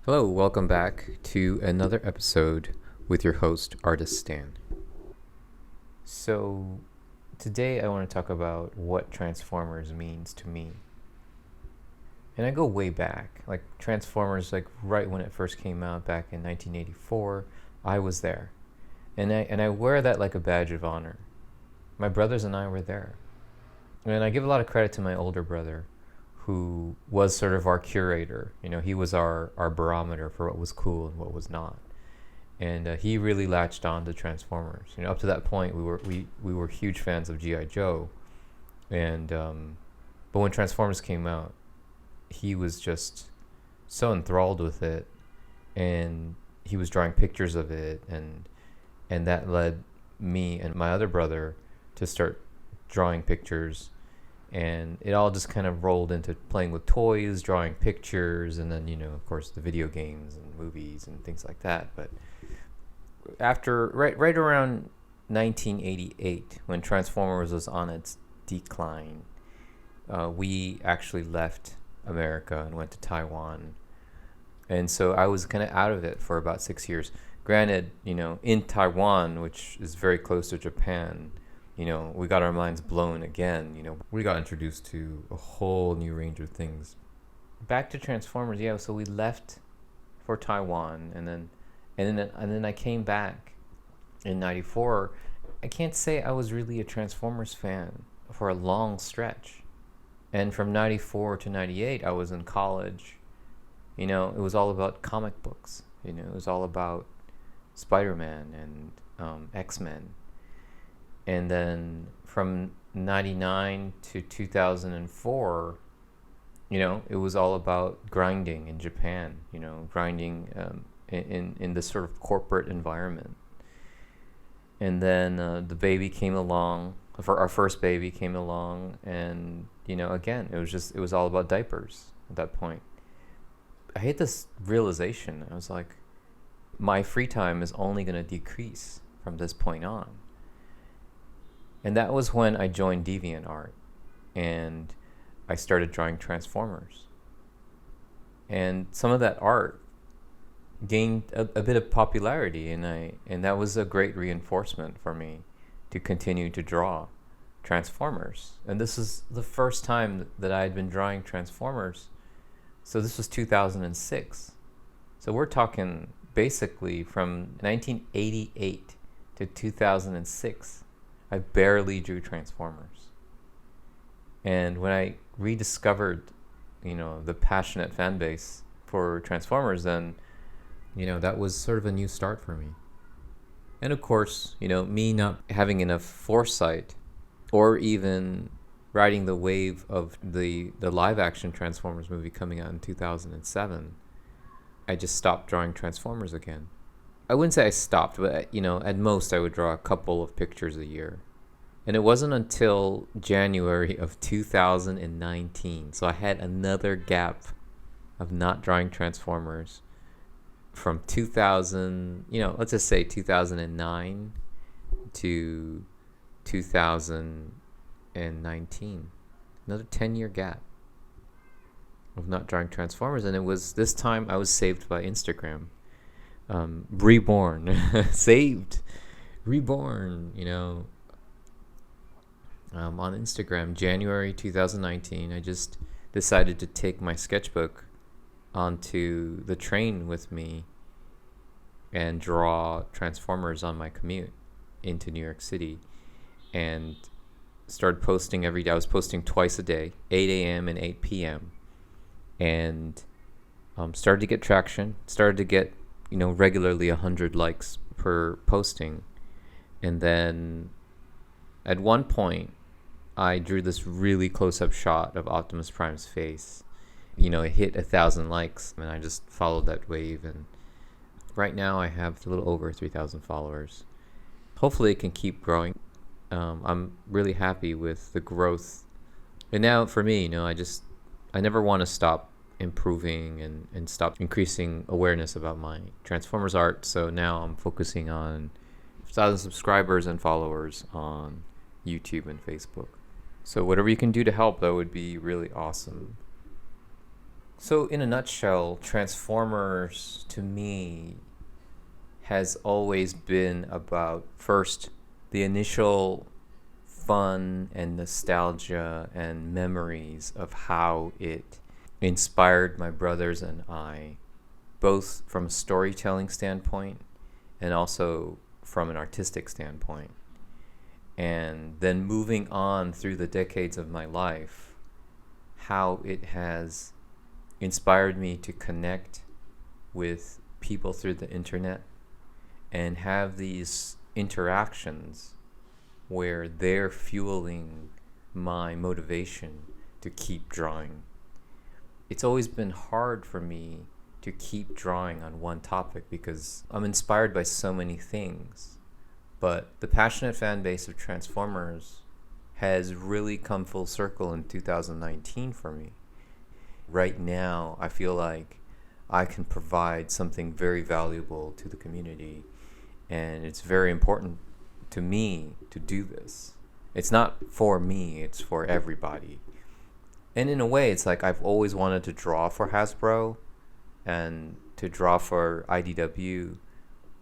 Hello, welcome back to another episode with your host, ArtistStan. So, today I want to talk about what Transformers means to me. And I go way back. Like, Transformers, like, right when it first came out back in 1984, I was there. And I wear that like a badge of honor. My brothers and I were there. And I give a lot of credit to my older brother, who was sort of our curator. You know, he was our barometer for what was cool and what was not. And he really latched on to Transformers. You know, up to that point, we were huge fans of GI Joe, and but when Transformers came out, he was just so enthralled with it, and he was drawing pictures of it, and that led me and my other brother to start drawing pictures, and it all just kind of rolled into playing with toys, drawing pictures, and then, you know, of course, the video games and movies and things like that. But after right around 1988, when Transformers was on its decline, we actually left America and went to Taiwan, and so I was kind of out of it for about 6 years. Granted, you know, in Taiwan, which is very close to Japan, you know, we got our minds blown again. You know, we got introduced to a whole new range of things. Back to Transformers, yeah. So we left for Taiwan, and then I came back in '94. I can't say I was really a Transformers fan for a long stretch. And from '94 to '98, I was in college. You know, it was all about comic books. You know, it was all about Spider-Man and X-Men. And then from 99 to 2004, you know, it was all about grinding in Japan, you know, grinding in this sort of corporate environment. And then the baby came along, our first baby came along, and, you know, again, it was all about diapers at that point. I hate this realization. I was like, my free time is only going to decrease from this point on. And that was when I joined DeviantArt, and I started drawing Transformers. And some of that art gained a bit of popularity, and that was a great reinforcement for me to continue to draw Transformers. And this is the first time that I had been drawing Transformers. So this was 2006. So we're talking basically from 1988 to 2006. I barely drew Transformers. And when I rediscovered, you know, the passionate fan base for Transformers, then, you know, that was sort of a new start for me. And of course, you know, me not having enough foresight or even riding the wave of the live action Transformers movie coming out in 2007, I just stopped drawing Transformers again. I wouldn't say I stopped, but, you know, at most I would draw a couple of pictures a year. And it wasn't until January of 2019. So I had another gap of not drawing Transformers from 2000, you know, let's just say 2009 to 2019. Another 10-year gap of not drawing Transformers. And it was this time I was saved by Instagram. Reborn. Saved. Reborn, you know. On Instagram, January 2019, I just decided to take my sketchbook onto the train with me and draw Transformers on my commute into New York City, and started posting every day. I was posting twice a day, 8 a.m. and 8 p.m. and started to get traction, started to get, you know, regularly 100 likes per posting. And then at one point, I drew this really close-up shot of Optimus Prime's face. You know, it hit 1,000 likes, and I just followed that wave. And right now, I have a little over 3,000 followers. Hopefully, it can keep growing. I'm really happy with the growth. And now, for me, you know, I never want to stop improving and stop increasing awareness about my Transformers art. So now I'm focusing on 1,000 subscribers and followers on YouTube and Facebook. So whatever you can do to help, that would be really awesome. So in a nutshell, Transformers to me has always been about, first, the initial fun and nostalgia and memories of how it inspired my brothers and I, both from a storytelling standpoint and also from an artistic standpoint. And then moving on through the decades of my life, how it has inspired me to connect with people through the internet and have these interactions where they're fueling my motivation to keep drawing. It's always been hard for me to keep drawing on one topic because I'm inspired by so many things. But the passionate fan base of Transformers has really come full circle in 2019 for me. Right now, I feel like I can provide something very valuable to the community, and it's very important to me to do this. It's not for me, it's for everybody. And in a way, it's like I've always wanted to draw for Hasbro and to draw for IDW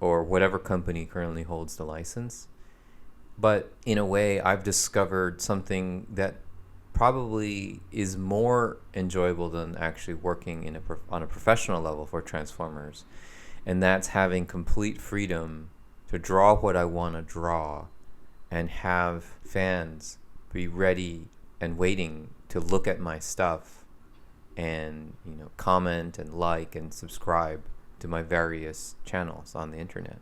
or whatever company currently holds the license. But in a way, I've discovered something that probably is more enjoyable than actually working on a professional level for Transformers. And that's having complete freedom to draw what I want to draw and have fans be ready and waiting to look at my stuff and, comment and like and subscribe to my various channels on the internet.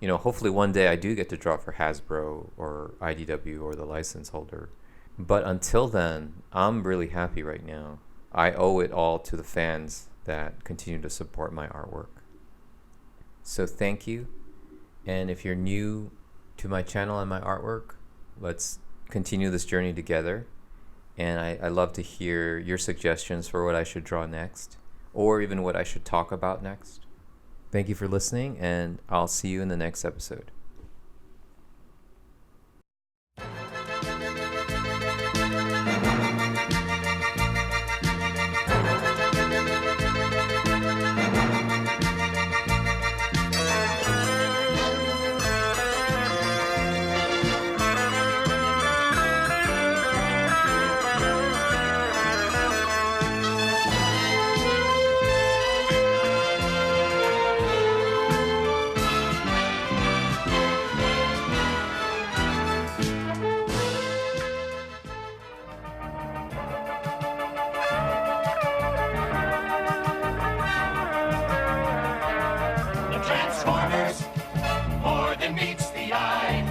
Hopefully one day I do get to draw for Hasbro or IDW or the license holder. But until then, I'm really happy right now. I owe it all to the fans that continue to support my artwork. So thank you. And if you're new to my channel and my artwork, let's continue this journey together. And I love to hear your suggestions for what I should draw next, or even what I should talk about next. Thank you for listening, and I'll see you in the next episode. Transformers, more than meets the eye.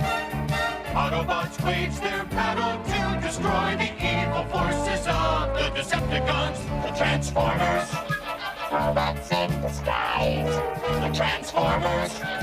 Autobots wage their battle to destroy the evil forces of the Decepticons. The Transformers, robots in disguise. The Transformers.